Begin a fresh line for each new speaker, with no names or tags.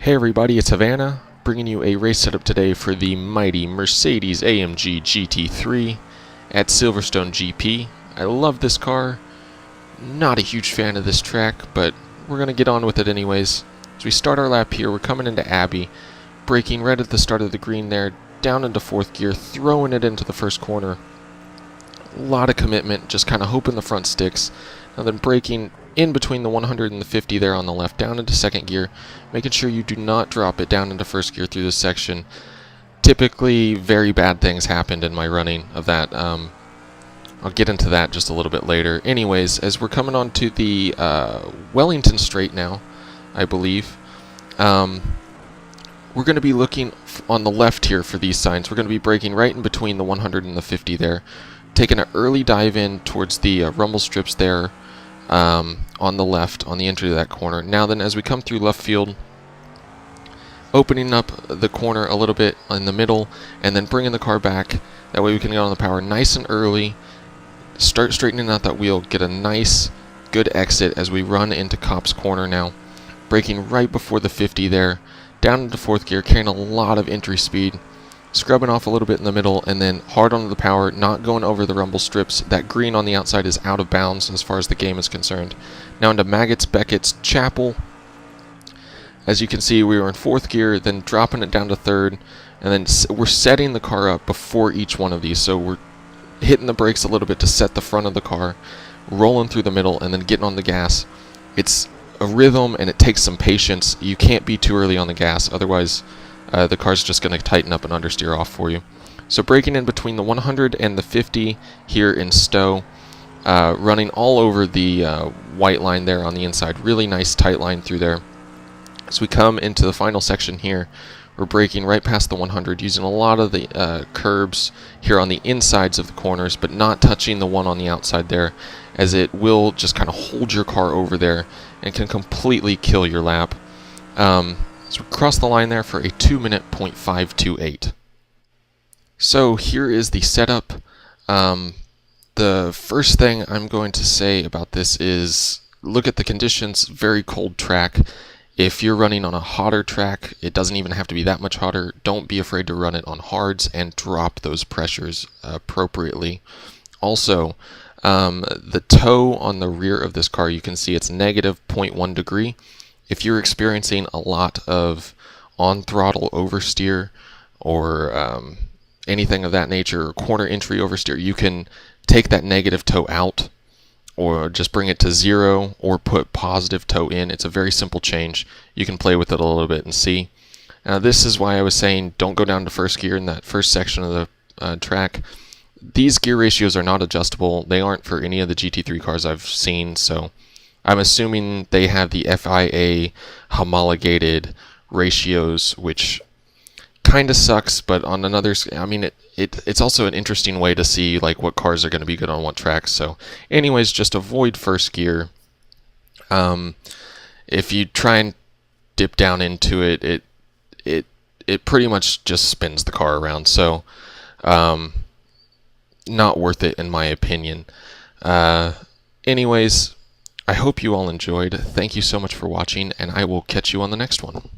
Hey everybody, it's Havana, bringing you a race setup today for the mighty Mercedes AMG GT3 at Silverstone GP. I love this car, not a huge fan of this track, but we're going to get on with it anyways. As we start our lap here, we're coming into Abbey, braking right at the start of the green there, down into fourth gear, throwing it into the first corner. A lot of commitment, just kind of hoping the front sticks. Now then braking in between the 100 and the 50 there on the left, down into second gear, making sure you do not drop it down into first gear through this section. Typically, very bad things happened in my running of that. I'll get into that just a little bit later. Anyways, as we're coming on to the Wellington Straight now, I believe, we're going to be looking on the left here for these signs. We're going to be braking right in between the 100 and the 50 there, taking an early dive in towards the rumble strips there, on the left, on the entry to that corner. Now then, as we come through left field, opening up the corner a little bit in the middle, and then bringing the car back. That way we can get on the power nice and early, start straightening out that wheel, get a nice, good exit as we run into Cop's corner now. Braking right before the 50 there, down into fourth gear, carrying a lot of entry speed. Scrubbing off a little bit in the middle, and then hard onto the power, not going over the rumble strips. That green on the outside is out of bounds as far as the game is concerned. Now into Maggots, Beckett's, Chapel. As you can see, we were in fourth gear, then dropping it down to third, and then we're setting the car up before each one of these. So we're hitting the brakes a little bit to set the front of the car, rolling through the middle, and then getting on the gas. It's a rhythm, and it takes some patience. You can't be too early on the gas, otherwise the car's just going to tighten up and understeer off for you. So braking in between the 100 and the 50 here in Stowe, running all over the white line there on the inside. Really nice tight line through there. As we come into the final section here, we're braking right past the 100, using a lot of the curbs here on the insides of the corners, but not touching the one on the outside there, as it will just kind of hold your car over there and can completely kill your lap. So we cross the line there for a 2-minute .528. So here is the setup. The first thing I'm going to say about this is look at the conditions. Very cold track. If you're running on a hotter track, it doesn't even have to be that much hotter. Don't be afraid to run it on hards and drop those pressures appropriately. Also, the toe on the rear of this car, you can see it's negative 0.1 degree. If you're experiencing a lot of on-throttle oversteer or anything of that nature, or corner entry oversteer, you can take that negative toe out or just bring it to 0 or put positive toe in. It's a very simple change. You can play with it a little bit and see. Now this is why I was saying don't go down to first gear in that first section of the track. These gear ratios are not adjustable. They aren't for any of the GT3 cars I've seen, so I'm assuming they have the FIA homologated ratios, which kind of sucks, but on another, I mean, it's also an interesting way to see like what cars are going to be good on what tracks. So anyways, just avoid first gear. If you try and dip down into it, it pretty much just spins the car around. So not worth it in my opinion. Anyways, I hope you all enjoyed. Thank you so much for watching, and I will catch you on the next one.